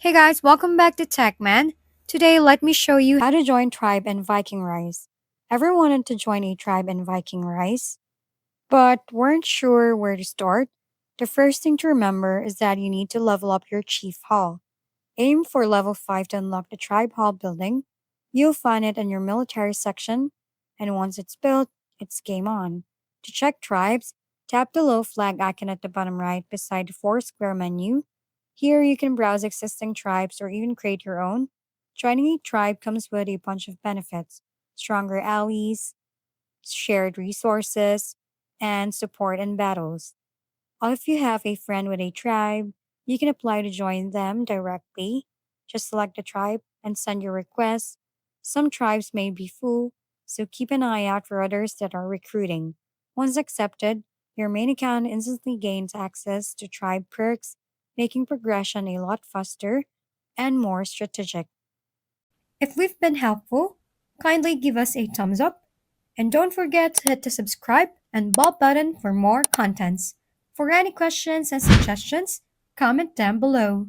Hey guys, welcome back to TechMan. Today, let me show you how to join tribe in Viking Rise. Ever wanted to join a tribe in Viking Rise, but weren't sure where to start? The first thing to remember is that you need to level up your chief hall. Aim for level 5 to unlock the tribe hall building. You'll find it in your military section, and once it's built, it's game on. To check tribes, tap the little flag icon at the bottom right beside the 4 square menu. Here you can browse existing tribes or even create your own. Joining a tribe comes with a bunch of benefits: stronger allies, shared resources, and support in battles. Or if you have a friend with a tribe, you can apply to join them directly. Just select the tribe and send your request. Some tribes may be full, so keep an eye out for others that are recruiting. Once accepted, your main account instantly gains access to tribe perks, making progression a lot faster and more strategic. If we've been helpful, kindly give us a thumbs up and don't forget to hit the subscribe and bell button for more contents. For any questions and suggestions, comment down below.